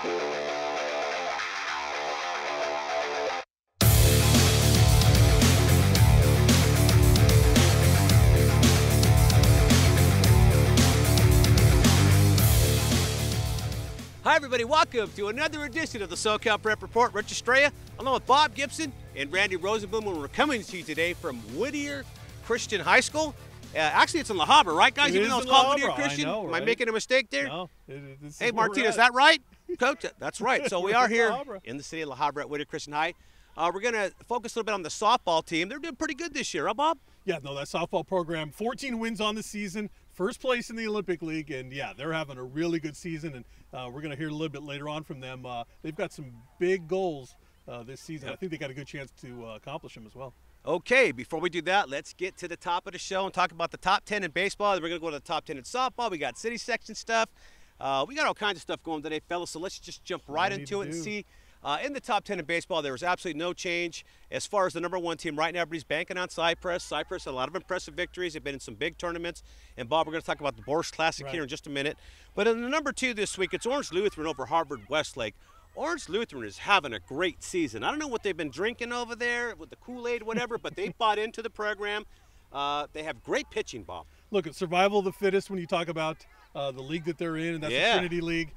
Hi, everybody. Welcome to another edition of the SoCal Prep Report. Rich Estrella, along with Bob Gibson and Randy Rosenblum, and we're coming to you today from Whittier Christian High School. Actually, it's in La Habra, right, guys? Even though it's called Whittier Christian? Am I making a mistake there? No. Hey, Martinez, is that right? Coach, that's right. So we are here in the city of La Habra at Whittier Christian High. We're going to focus a little bit on the softball team. They're doing pretty good this year, huh, Bob? Yeah, no, that softball program, 14 wins on the season, first place in the Olympic League, and yeah, they're having a really good season, and we're going to hear a little bit later on from them. They've got some big goals this season. Yep. I think they got a good chance to accomplish them as well. Okay, before we do that, let's get to the top of the show and talk about the top 10 in baseball. We're going to go to the top 10 in softball. We got city section stuff. We got all kinds of stuff going today, fellas, so let's just jump right into it and see. In the top 10 in baseball, there was absolutely no change. As far as the number one team right now, everybody's banking on Cypress. Cypress had a lot of impressive victories. They've been in some big tournaments. And, Bob, we're going to talk about the Bourse Classic here in just a minute. But in the number two this week, it's Orange Lutheran over Harvard Westlake. Orange Lutheran is having a great season. I don't know what they've been drinking over there with the Kool-Aid, whatever, but they bought into the program. They have great pitching, Bob. Look, it's survival of the fittest when you talk about the league that they're in, and that's the Trinity League.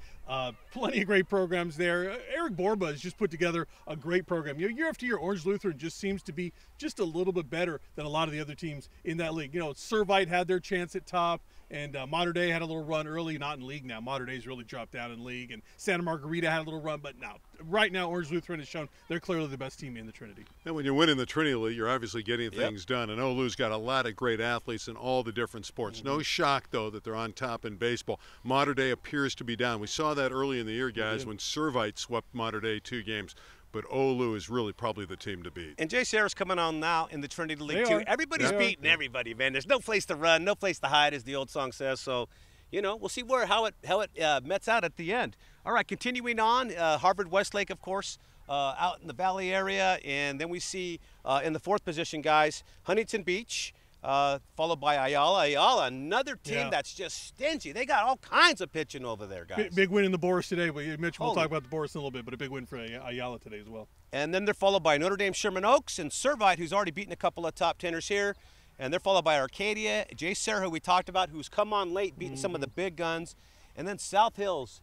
Plenty of great programs there. Eric Borba has just put together a great program. You know, year after year, Orange Lutheran just seems to be just a little bit better than a lot of the other teams in that league. You know, Servite had their chance at top, and Mater Dei had a little run early, not in league now. Mater Dei's really dropped down in league, and Santa Margarita had a little run, but now, right now, Orange Lutheran has shown they're clearly the best team in the Trinity. And when you win in the Trinity League, you're obviously getting things done. And Olu's got a lot of great athletes in all the different sports. No shock, though, that they're on top in baseball. Mater Dei appears to be down. We saw that early in the year, guys, when Servite swept Mater Dei 2 games. But Olu is really probably the team to beat. And Jay Serra's coming on now in the Trinity League, too. Everybody's beating everybody, man. There's no place to run, no place to hide, as the old song says. So, you know, we'll see how it mets out at the end. All right, continuing on, Harvard Westlake, of course, out in the Valley area. And then we see in the fourth position, guys, Huntington Beach, followed by Ayala. Ayala, another team that's just stingy. They got all kinds of pitching over there, guys. Big win in the Bourse today. But Mitch, we'll talk about the Bourse in a little bit, but a big win for Ayala today as well. And then they're followed by Notre Dame Sherman Oaks and Servite, who's already beaten a couple of top teners here. And they're followed by Arcadia, Jay Serra, who we talked about, who's come on late, beating some of the big guns. And then South Hills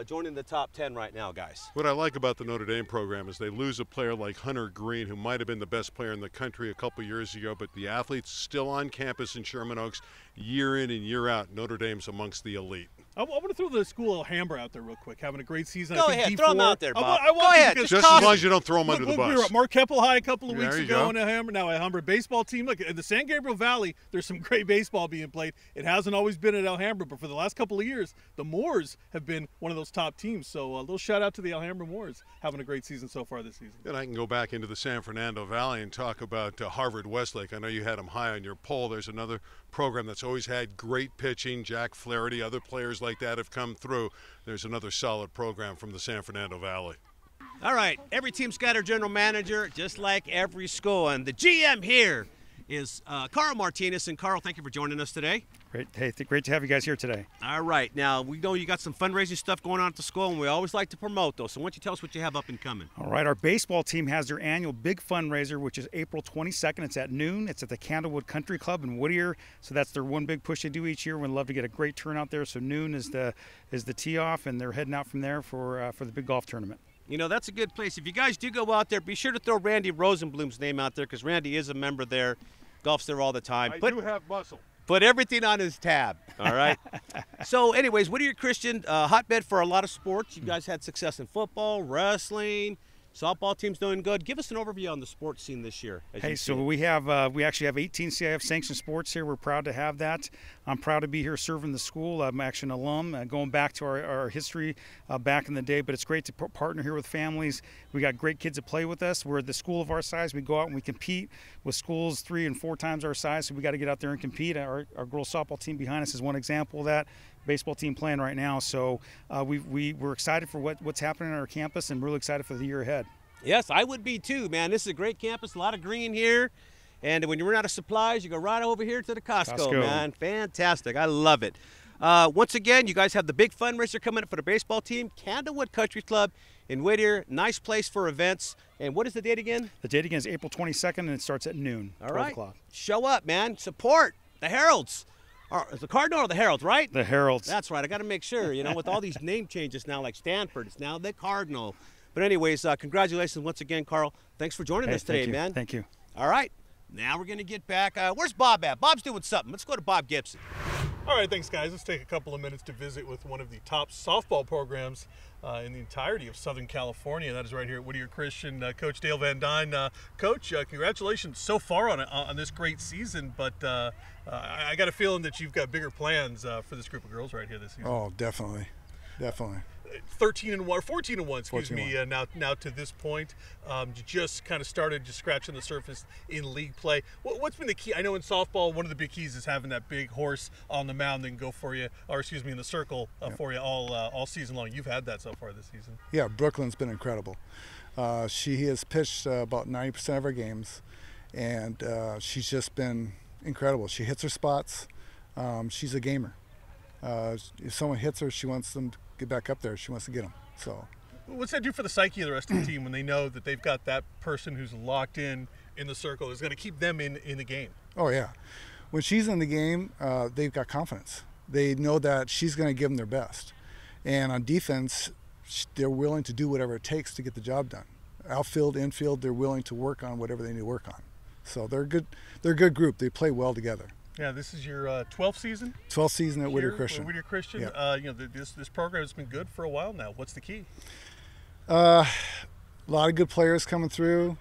joining the top 10 right now, guys. What I like about the Notre Dame program is they lose a player like Hunter Green, who might have been the best player in the country a couple years ago, but the athlete's still on campus in Sherman Oaks year in and year out. Notre Dame's amongst the elite. I want to throw the school Alhambra out there real quick, having a great season. Go ahead, throw them out there, Bob. Go ahead. Just as long as you don't throw them under the bus. We were at Mark Keppel High a couple of weeks ago in Alhambra. Now Alhambra baseball team. Look, in the San Gabriel Valley, there's some great baseball being played. It hasn't always been at Alhambra, but for the last couple of years, the Moors have been one of those top teams. So a little shout out to the Alhambra Moors, having a great season so far this season. And I can go back into the San Fernando Valley and talk about Harvard Westlake. I know you had them high on your poll. There's another program that's always had great pitching. Jack Flaherty, other players like that have come through. There's another solid program from the San Fernando Valley. All right, every team's got a general manager, just like every school. And the GM here is Carl Martinez. And Carl, thank you for joining us today. Great. Hey, great to have you guys here today. All right. Now, we know you got some fundraising stuff going on at the school, and we always like to promote those. So why don't you tell us what you have up and coming? All right. Our baseball team has their annual big fundraiser, which is April 22nd. It's at noon. It's at the Candlewood Country Club in Whittier. So that's their one big push they do each year. We'd love to get a great turnout there. So noon is the tee off, and they're heading out from there for the big golf tournament. You know, that's a good place. If you guys do go out there, be sure to throw Randy Rosenblum's name out there, because Randy is a member there. Golfs there all the time. I do have muscle. Put everything on his tab, all right? So, anyways, Whittier Christian, hotbed for a lot of sports. You guys had success in football, wrestling, softball team's doing good. Give us an overview on the sports scene this year. Hey, so we actually have 18 CIF sanctioned sports here. We're proud to have that. I'm proud to be here serving the school. I'm actually an alum, going back to our history back in the day. But it's great to partner here with families. We got great kids that play with us. We're the school of our size. We go out and we compete with schools 3 and 4 times our size. So we got to get out there and compete. Our girls softball team behind us is one example of that. Baseball team playing right now. So we're excited for what's happening on our campus, and really excited for the year ahead. Yes, I would be too, man. This is a great campus, a lot of green here. And when you run out of supplies, you go right over here to the Costco. Man. Fantastic. I love it. Once again, you guys have the big fundraiser coming up for the baseball team, Candlewood Country Club in Whittier. Nice place for events. And what is the date again? The date again is April 22nd, and it starts at noon, All 12 right. o'clock. Show up, man. Support the Heralds. Is the Cardinal or the Heralds, right? The Heralds. That's right. I got to make sure, with all these name changes now, like Stanford, it's now the Cardinal. But anyways, congratulations once again, Carl. Thanks for joining us today, man. Thank you. All right. Now we're going to get back. Where's Bob at? Bob's doing something. Let's go to Bob Gibson. All right, thanks, guys. Let's take a couple of minutes to visit with one of the top softball programs in the entirety of Southern California. That is right here at Whittier Christian. Coach Dale VanDuyn. Coach, congratulations so far on this great season, but I got a feeling that you've got bigger plans for this group of girls right here this season. Oh, definitely. 13-1, 14-1, excuse me. Now to this point, you just kind of started just scratching the surface in league play. What's been the key? I know in softball, one of the big keys is having that big horse on the mound and go for you, or excuse me, in the circle for you all season long. You've had that so far this season. Yeah, Brooklyn's been incredible. She has pitched about 90% of her games, and she's just been incredible. She hits her spots. She's a gamer. If someone hits her, she wants them to get back up there. She wants to get them. So, what's that do for the psyche of the rest of the team when they know that they've got that person who's locked in the circle is going to keep them in the game? Oh yeah, when she's in the game, they've got confidence. They know that she's going to give them their best, and on defense, they're willing to do whatever it takes to get the job done. Outfield, infield, they're willing to work on whatever they need to work on. So they're good. They're a good group. They play well together. Yeah, this is your 12th season? 12th season at Whittier Christian. Whittier Christian. Yeah. This program has been good for a while now. What's the key? A lot of good players coming through.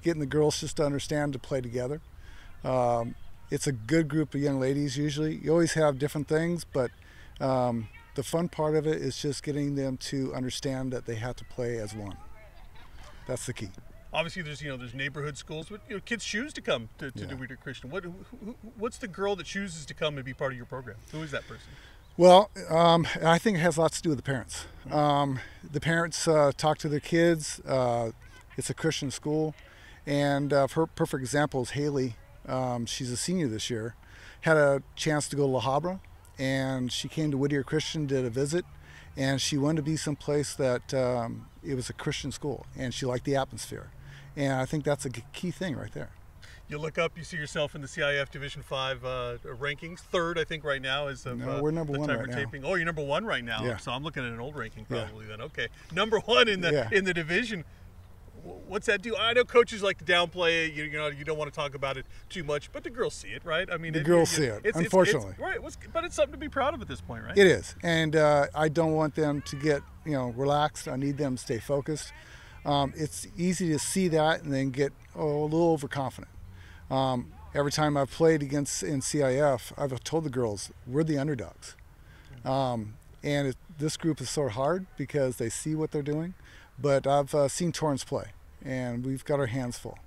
Getting the girls just to understand to play together. It's a good group of young ladies usually. You always have different things, but the fun part of it is just getting them to understand that they have to play as one. That's the key. Obviously, there's neighborhood schools, but kids choose to come to Whittier Christian. What's the girl that chooses to come and be part of your program? Who is that person? Well, I think it has lots to do with the parents. The parents talk to their kids. It's a Christian school, and her perfect example is Hailey. She's a senior this year. Had a chance to go to Habra, and she came to Whittier Christian, did a visit, and she wanted to be someplace that it was a Christian school, and she liked the atmosphere. And I think that's a key thing right there. You look up, you see yourself in the CIF Division 5 rankings. Third, I think, right now is of no, we're number one right taping. now. Oh, you're number one right now. Yeah. So I'm looking at an old ranking probably then. Okay, number one in the division. What's that do? I know coaches like to downplay it. You don't want to talk about it too much, but the girls see it, right? I mean, the girls see it. Unfortunately, right? But it's something to be proud of at this point, right? It is, and I don't want them to get relaxed. I need them to stay focused. It's easy to see that and then get a little overconfident. Every time I've played in CIF, I've told the girls we're the underdogs, and this group is so hard because they see what they're doing. But I've seen Torrance play, and we've got our hands full.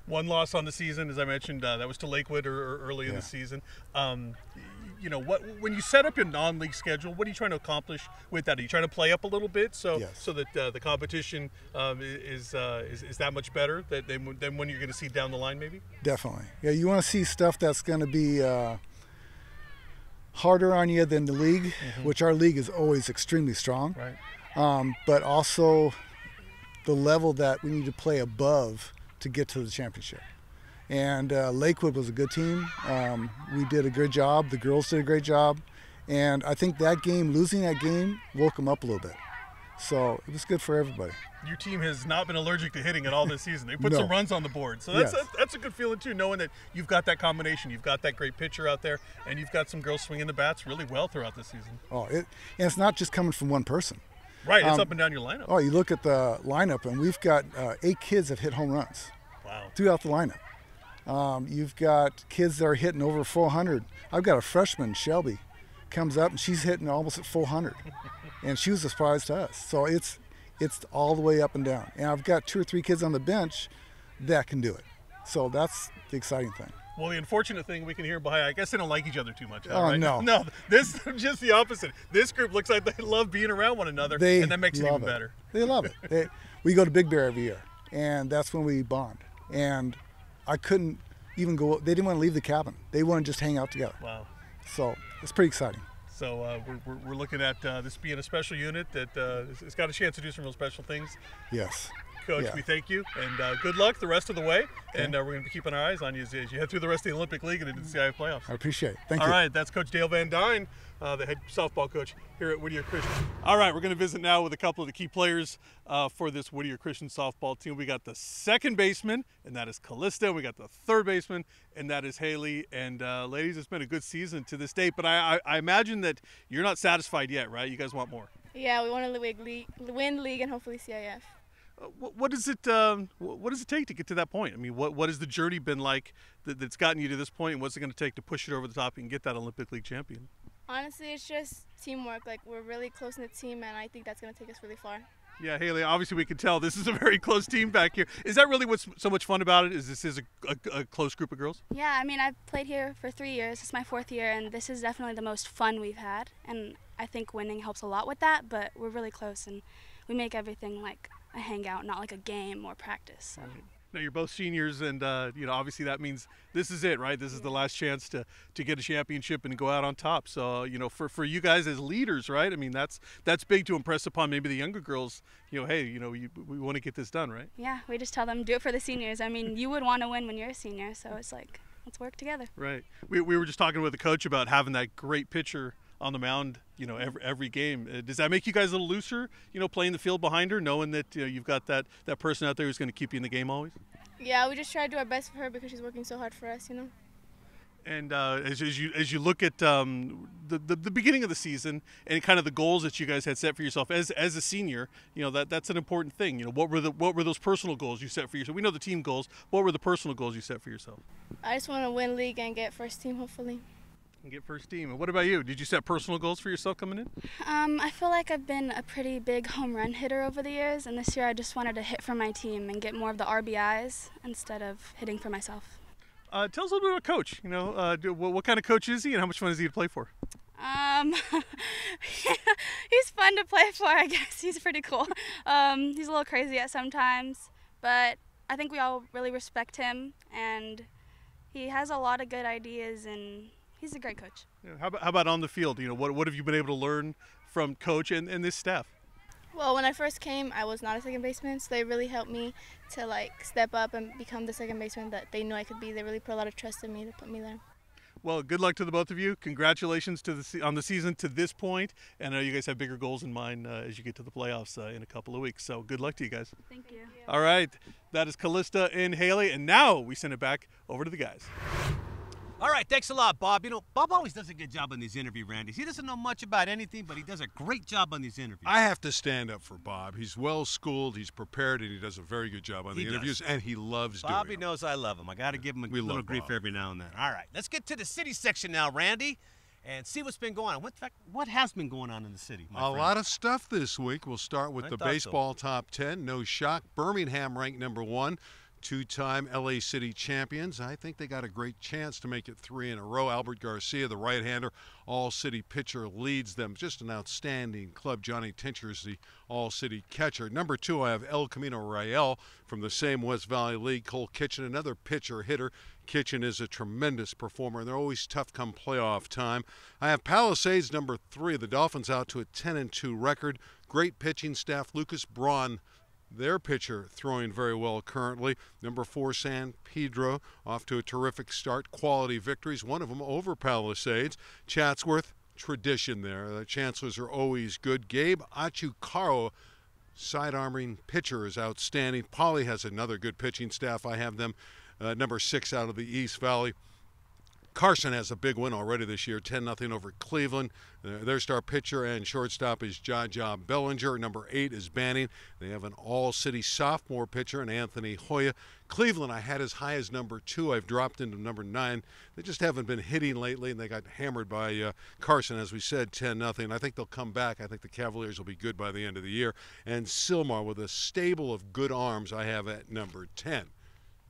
One loss on the season, as I mentioned, that was to Lakewood early in the season. When you set up your non-league schedule, what are you trying to accomplish with that? Are you trying to play up a little bit so that the competition is that much better than when you're going to see down the line, maybe? Definitely. Yeah, you want to see stuff that's going to be harder on you than the league, which our league is always extremely strong. Right. But also the level that we need to play above to get to the championship. And Lakewood was a good team. We did a good job. The girls did a great job. And I think losing that game, woke them up a little bit. So it was good for everybody. Your team has not been allergic to hitting at all this season. They put some runs on the board. So that's a good feeling, too, knowing that you've got that combination. You've got that great pitcher out there, and you've got some girls swinging the bats really well throughout the season. And it's not just coming from one person. Right, it's up and down your lineup. Oh, you look at the lineup, and we've got 8 kids that hit home runs throughout the lineup. You've got kids that are hitting over 400. I've got a freshman, Shelby, comes up, and she's hitting almost at 400. And she was a surprise to us. So it's all the way up and down. And I've got 2 or 3 kids on the bench that can do it. So that's the exciting thing. Well, the unfortunate thing we can hear behind, I guess they don't like each other too much. Oh, right? no. No, this is just the opposite. This group looks like they love being around one another, and that makes it even better. They love it. We go to Big Bear every year, and that's when we bond. And I couldn't even go. They didn't want to leave the cabin. They want to just hang out together. Wow. So it's pretty exciting. So we're looking at this being a special unit that it's got a chance to do some real special things. Yes. Coach, yeah. We thank you, and good luck the rest of the way. Okay. And we're going to be keeping our eyes on you as you head through the rest of the Olympic League and into the CIF playoffs. I appreciate it. Thank you. All right, that's Coach Dale VanDuyn, the head softball coach here at Whittier Christian. All right, we're going to visit now with a couple of the key players for this Whittier Christian softball team. We got the second baseman, and that is Callista. We got the third baseman, and that is Hailey. And ladies, it's been a good season to this date, but I imagine that you're not satisfied yet, right? You guys want more. Yeah, we want to win league and hopefully CIF. What does it take to get to that point? I mean, what has the journey been like that's gotten you to this point, and what's it going to take to push it over the top and get that Olympic League champion? Honestly, it's just teamwork. Like, we're really close in the team, and I think that's going to take us really far. Yeah, Hailey, obviously we can tell this is a very close team back here. Is that really what's so much fun about it, is this is a close group of girls? Yeah, I mean, I've played here for 3 years. It's my 4th year, and this is definitely the most fun we've had. And I think winning helps a lot with that, but we're really close, and we make everything like a hangout, not like a game or practice. So. Right. Now, you're both seniors, and obviously that means this is it, right? This is the last chance to get a championship and go out on top. So, for you guys as leaders, right? I mean, that's big to impress upon maybe the younger girls. Hey, we want to get this done, right? Yeah, we just tell them, do it for the seniors. I mean, you would want to win when you're a senior, so it's like, let's work together. Right. We were just talking with the coach about having that great pitcher on the mound, every game. Does that make you guys a little looser, playing the field behind her, knowing that you've got that person out there who's going to keep you in the game always? Yeah, we just try to do our best for her because she's working so hard for us, And as you look at the beginning of the season and kind of the goals that you guys had set for yourself as a senior, that's an important thing. What were those personal goals you set for yourself? We know the team goals. What were the personal goals you set for yourself? I just want to win league and get first team, hopefully. And get first team. And what about you? Did you set personal goals for yourself coming in? I feel like I've been a pretty big home run hitter over the years, and this year I just wanted to hit for my team and get more of the RBIs instead of hitting for myself. Tell us a little bit about Coach. What kind of coach is he, and how much fun is he to play for? He's fun to play for, I guess. He's pretty cool. He's a little crazy at sometimes, but I think we all really respect him, and he has a lot of good ideas, and he's a great coach. Yeah, how about on the field? What have you been able to learn from Coach and this staff? Well, when I first came, I was not a second baseman, so they really helped me to step up and become the second baseman that they knew I could be. They really put a lot of trust in me to put me there. Well, good luck to the both of you. Congratulations on the season to this point. And I know you guys have bigger goals in mind as you get to the playoffs in a couple of weeks. So good luck to you guys. Thank you. All right. That is Callista and Hailey. And now we send it back over to the guys. All right, thanks a lot, Bob. Bob always does a good job on these interview Randys. He doesn't know much about anything, but he does a great job on these interviews. I have to stand up for Bob. He's well-schooled, he's prepared, and he does a very good job on the interviews, and he loves doing them. Bobby knows I love him. I got to give him a little grief every now and then. All right, let's get to the city section now, Randy, and see what's been going on. What has been going on in the city, my friend? A lot of stuff this week. We'll start with the baseball top 10. No shock. Birmingham ranked number 1. Two-time LA City champions. I think they got a great chance to make it 3 in a row. Albert Garcia, the right-hander, all-city pitcher, leads them. Just an outstanding club. Johnny Tincher is the all-city catcher. Number 2, I have El Camino Real from the same West Valley League. Cole Kitchen, another pitcher-hitter. Kitchen is a tremendous performer, and they're always tough come playoff time. I have Palisades, number 3. The Dolphins out to a 10-2 record. Great pitching staff. Lucas Braun, their pitcher, throwing very well currently. Number 4, San Pedro, off to a terrific start. Quality victories, one of them over Palisades. Chatsworth, tradition there. The Chancellors are always good. Gabe Achucaro, side-arming pitcher, is outstanding. Poly has another good pitching staff. I have them number 6 out of the East Valley. Carson has a big win already this year, 10-0 over Cleveland. Their star pitcher and shortstop is Jaja Bellinger. Number 8 is Banning. They have an all-city sophomore pitcher, and Anthony Hoya. Cleveland I had as high as number 2. I've dropped into number 9. They just haven't been hitting lately, and they got hammered by Carson, as we said, 10-0. I think they'll come back. I think the Cavaliers will be good by the end of the year. And Sylmar, with a stable of good arms, I have at number 10.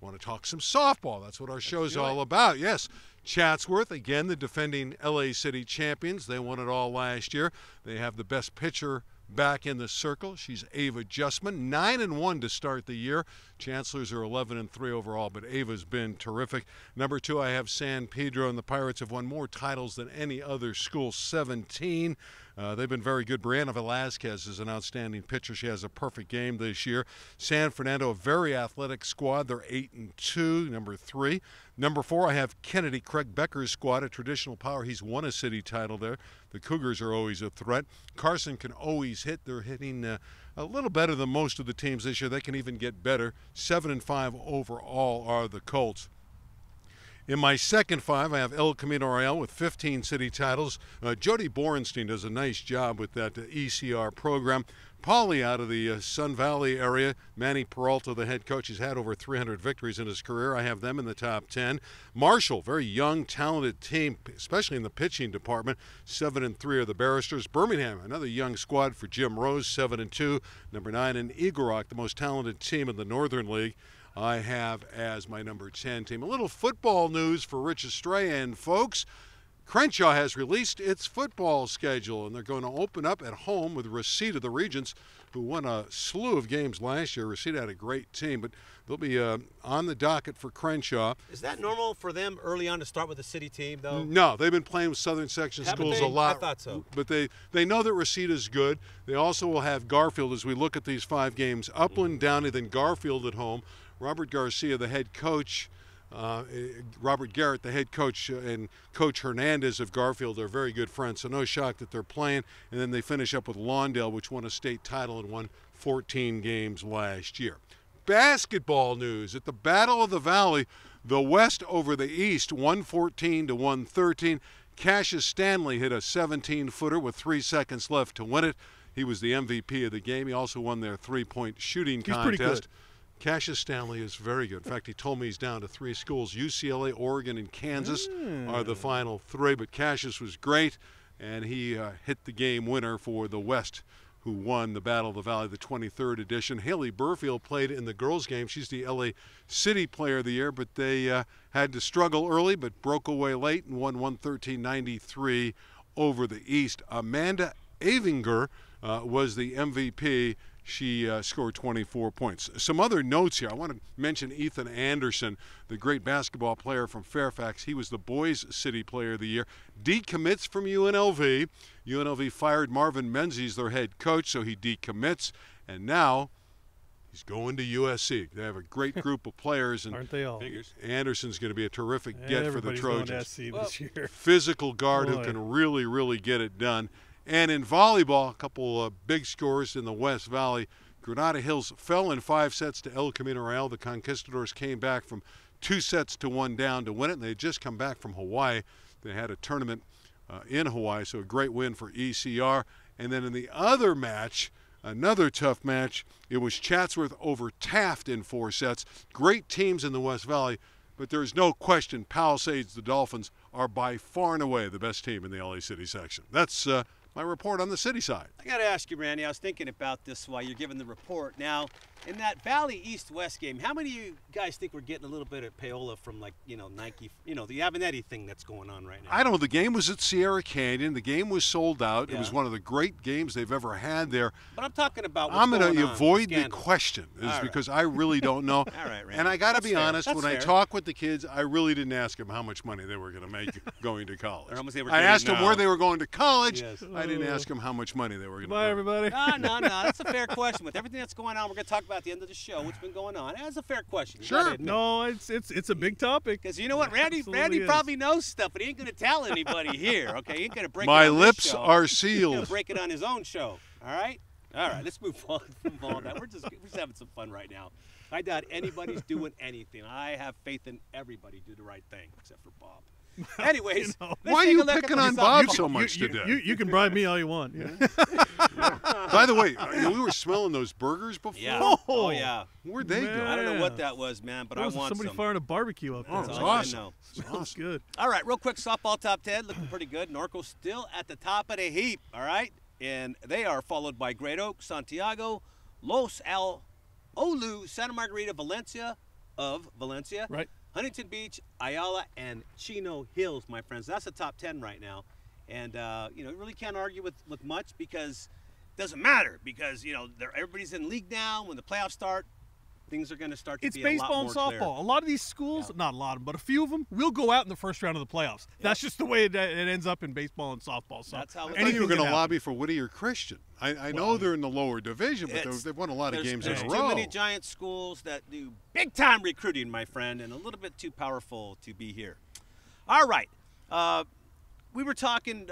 Want to talk some softball. That's what our show's all about. Yes, Chatsworth, again, the defending LA City champions. They won it all last year. They have the best pitcher back in the circle. She's Ava Justman, 9-1 to start the year. Chancellors are 11-3 overall, but Ava's been terrific. Number 2, I have San Pedro, and the Pirates have won more titles than any other school, 17. They've been very good. Brianna Velasquez is an outstanding pitcher. She has a perfect game this year. San Fernando, a very athletic squad. They're 8-2, number 3. Number 4, I have Kennedy, Craig Becker's squad, a traditional power. He's won a city title there. The Cougars are always a threat. Carson can always hit. They're hitting a little better than most of the teams this year. They can even get better. 7-5 overall are the Colts. In my second 5, I have El Camino Real with 15 city titles. Jody Borenstein does a nice job with that ECR program. Paulie out of the Sun Valley area. Manny Peralta, the head coach, has had over 300 victories in his career. I have them in the top 10. Marshall, very young, talented team, especially in the pitching department. 7-3 are the Barristers. Birmingham, another young squad for Jim Rose, 7-2. Number 9, and Eagle Rock, the most talented team in the Northern League, I have as my number 10 team. A little football news for Rich Estrella, folks. Crenshaw has released its football schedule, and they're going to open up at home with Reseda, the Regents, who won a slew of games last year. Reseda had a great team, but they'll be on the docket for Crenshaw. Is that normal for them early on to start with a city team, though? No, they've been playing with Southern Section schools a lot. I thought so. But they know that Reseda's good. They also will have Garfield as we look at these 5 games. Upland, Downey, then Garfield at home. Robert Garcia, the head coach, Robert Garrett, the head coach, and Coach Hernandez of Garfield are very good friends, so no shock that they're playing. And then they finish up with Lawndale, which won a state title and won 14 games last year. Basketball news. At the Battle of the Valley, the West over the East, 114 to 113. Cassius Stanley hit a 17-footer with 3 seconds left to win it. He was the MVP of the game. He also won their 3-point shooting contest. Pretty good. Cassius Stanley is very good. In fact, he told me he's down to 3 schools. UCLA, Oregon, and Kansas are the final 3. But Cassius was great, and he hit the game winner for the West, who won the Battle of the Valley, the 23rd edition. Haley Burfield played in the girls' game. She's the LA City Player of the Year, but they had to struggle early, but broke away late and won 113-93 over the East. Amanda Avinger was the MVP. She scored 24 points. Some other notes here. I want to mention Ethan Anderson, the great basketball player from Fairfax. He was the Boys City Player of the Year. Decommits from UNLV. UNLV fired Marvin Menzies, their head coach, so he decommits. And now he's going to USC. They have a great group of players. And aren't they all? Anderson's going to be a terrific get for the Trojans. Going to SC this year. Physical guard who can really, really get it done. And in volleyball, a couple of big scores in the West Valley. Granada Hills fell in 5 sets to El Camino Real. The Conquistadors came back from 2 sets to 1 down to win it. And they had just come back from Hawaii. They had a tournament in Hawaii, so a great win for ECR. And then in the other match, another tough match, it was Chatsworth over Taft in 4 sets. Great teams in the West Valley, but there's no question Palisades, the Dolphins, are by far and away the best team in the LA City section. That's my report on the city side. I got to ask you, Randy, I was thinking about this while you're giving the report. Now, in that Valley East-West game, how many of you guys think we're getting a little bit of payola from, like, Nike, the Avenatti thing that's going on right now? I don't know. The game was at Sierra Canyon. The game was sold out. Yeah. It was one of the great games they've ever had there. But I'm talking about I'm going to avoid the question because I really don't know. All right, Randy. And I got to be honest, when I talk with the kids, I really didn't ask them how much money they were going to make going to college. I asked them where they were going to college. Yes. I didn't ask them how much money they were going to make. Bye, everybody. No. That's a fair question. With everything that's going on, we're going to talk about at the end of the show what's been going on. That's a fair question. Sure. No, it's a big topic. Because you know what, Randy probably knows stuff, but he ain't going to tell anybody here. Okay, he ain't going to break. My it on lips this show. are He's sealed. going to break it on his own show. All right. Let's move on. We're just having some fun right now. I doubt anybody's doing anything. I have faith in everybody do the right thing, except for Bob. Anyways, why are you picking on Bob so much today? You can bribe me all you want. Yeah. By the way, we were smelling those burgers before. Yeah. Oh yeah. Where'd they go? I don't know what that was, man, but I want somebody firing a barbecue up there. Oh, it's awesome. Smells good. All right, real quick, softball top 10, looking pretty good. Norco's still at the top of the heap. All right, and they are followed by Great Oak, Santiago, Los Al Olu, Santa Margarita, Valencia, right. Huntington Beach, Ayala, and Chino Hills, my friends. That's the top 10 right now. And, you really can't argue with much because doesn't matter because, you know, everybody's in league now. When the playoffs start, things are going to start to be a lot more It's baseball and softball. clear. A lot of these schools, not a lot of them, but a few of them, will go out in the first round of the playoffs. That's just the way it ends up in baseball and softball. So that's how I thought you were going to lobby for Whittier Christian. I know they're in the lower division, but they've won a lot of games in a row. There's too many giant schools that do big-time recruiting, my friend, and a little bit too powerful to be here. All right. We were talking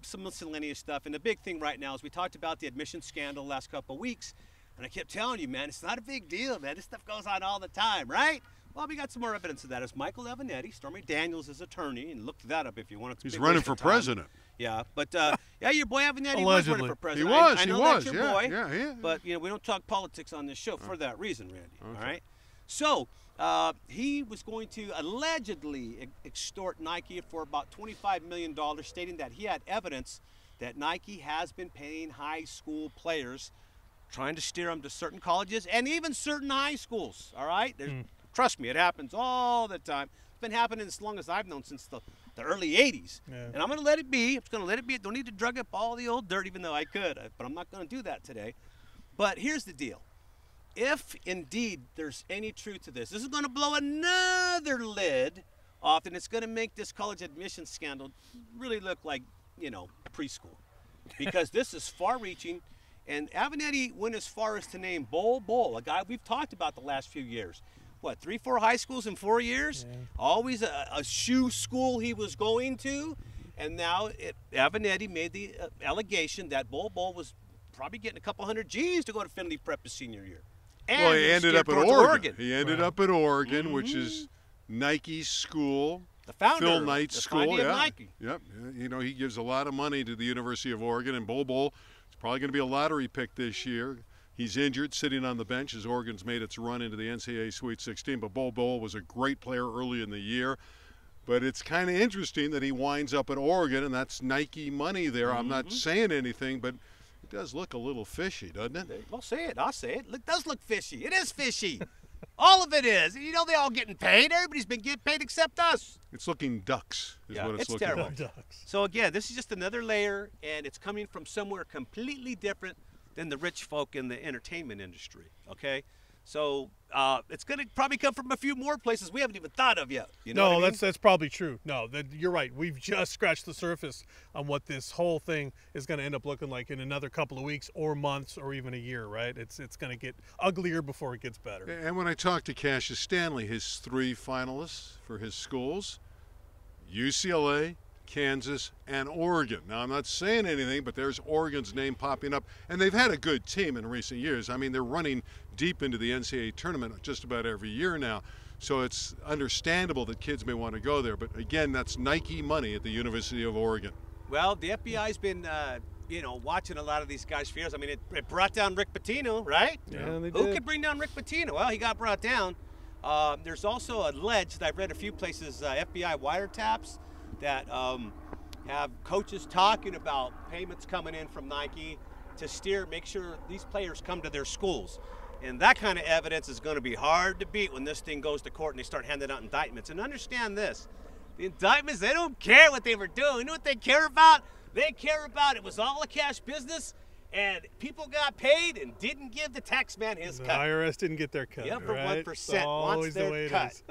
some miscellaneous stuff, and the big thing right now is we talked about the admission scandal the last couple of weeks. And I kept telling you, man, it's not a big deal, man. This stuff goes on all the time, right? Well, we got some more evidence of that. It's Michael Avenatti, Stormy Daniels' attorney, and look that up if you want to. He's running for president. Yeah, but yeah, your boy Avenatti was running for president. He I know was. That's your boy. Yeah. But you know, we don't talk politics on this show for that reason, Randy. Okay. All right. So he was going to allegedly extort Nike for about $25 million, stating that he had evidence that Nike has been paying high school players, trying to steer them to certain colleges and even certain high schools, all right? Trust me, it happens all the time. It's been happening as long as I've known, since the early 80s. Yeah. And I'm going to let it be. I'm just going to let it be. I don't need to drug up all the old dirt, even though I could. But I'm not going to do that today. But here's the deal. If, indeed, there's any truth to this is going to blow another lid off, and it's going to make this college admissions scandal really look like, you know, preschool. Because this is far-reaching. And Avenatti went as far as to name Bol, a guy we've talked about the last few years. What, 3-4 high schools in 4 years? Yeah. Always a shoe school he was going to. And now Avenatti made the allegation that Bol was probably getting a couple hundred G's to go to Findlay Prep his senior year. And well, he ended up at Oregon. He ended up at Oregon, which is Nike's school. The founder, Phil Knight's school. Of Nike. Yep. You know, he gives a lot of money to the University of Oregon, and Bol is probably going to be a lottery pick this year. He's injured, sitting on the bench as Oregon's made its run into the NCAA Sweet 16. But Bol was a great player early in the year. But it's kind of interesting that he winds up at Oregon, and that's Nike money there. I'm not saying anything, but it does look a little fishy, doesn't it? Well, say it. I'll say it. It does look fishy. It is fishy. All of it is. You know, they're all getting paid. Everybody's been getting paid except us. It's looking ducks is what it's looking terrible. like. Ducks. So, again, this is just another layer, and it's coming from somewhere completely different than the rich folk in the entertainment industry, okay? So it's going to probably come from a few more places we haven't even thought of yet. You know what I mean? that's probably true. No, you're right. We've just scratched the surface on what this whole thing is going to end up looking like in another couple of weeks or months or even a year, right? It's going to get uglier before it gets better. And when I talked to Cassius Stanley, his 3 finalists for his schools, UCLA, Kansas, and Oregon. Now, I'm not saying anything, but there's Oregon's name popping up. And they've had a good team in recent years. I mean, they're running deep into the NCAA tournament just about every year now. So it's understandable that kids may want to go there. But, again, that's Nike money at the University of Oregon. Well, the FBI's been, watching a lot of these guys for years. I mean, it brought down Rick Pitino, right? Yeah, they did. Who could bring down Rick Pitino? Well, he got brought down. There's also alleged, I've read a few places, FBI wiretaps that have coaches talking about payments coming in from Nike to make sure these players come to their schools. And that kind of evidence is going to be hard to beat when this thing goes to court and they start handing out indictments. And understand this, the indictments, they don't care what they were doing. You know what they care about? They care about it was all a cash business, and people got paid and didn't give the tax man his cut. The IRS didn't get their cut. Yeah, for right? 1% wants their cut.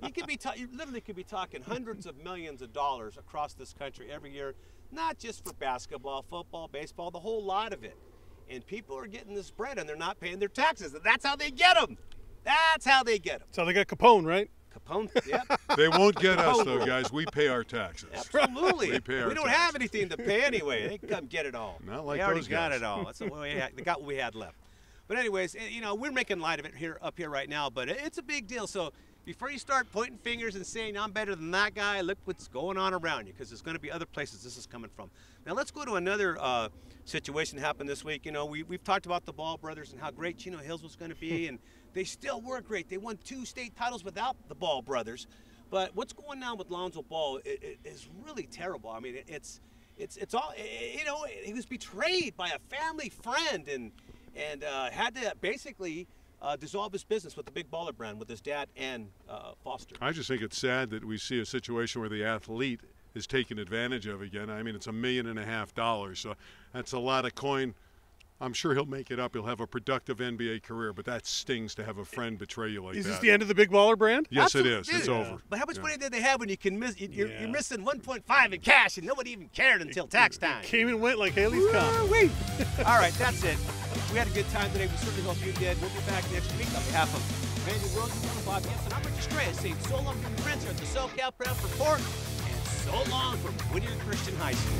You You literally could be talking hundreds of millions of dollars across this country every year, not just for basketball, football, baseball, the whole lot of it. And people are getting this bread and they're not paying their taxes. And that's how they get them. That's how they get them. So they got Capone, right? Capone, yeah. They won't get us, though, guys. We pay our taxes. Absolutely. We pay our We don't taxes. have anything to pay anyway. They can come get it all. Not like they already those got guys. it all. That's what they got what we had left. But anyways, we're making light of it up here right now, but it's a big deal. So before you start pointing fingers and saying I'm better than that guy, look what's going on around you, because there's going to be other places this is coming from. Now let's go to another situation that happened this week. We've talked about the Ball brothers and how great Chino Hills was going to be, and they still were great. They won 2 state titles without the Ball brothers. But what's going on with Lonzo Ball is really terrible. I mean, it's all, he was betrayed by a family friend and had to basically dissolve his business with the Big Baller brand with his dad and Foster. I just think it's sad that we see a situation where the athlete is taken advantage of again. I mean, it's $1.5 million, so that's a lot of coin I'm sure he'll make it up. He'll have a productive NBA career, but that stings to have a friend betray you like that. Is this the end of the Big Baller brand? Yes, Absolutely. it is. It's over. But how much money did they have when you can miss? You're missing 1.5 in cash, and nobody even cared until tax time. Came and went like Hailey's come. All right, that's it. We had a good time today. We certainly hope you did. We'll be back next week on behalf of VanDuyn Williams, Bob Jensen. I'm Richard Stray saying so long from your friends here at the SoCal Prep Report, and so long from Whittier Christian High School.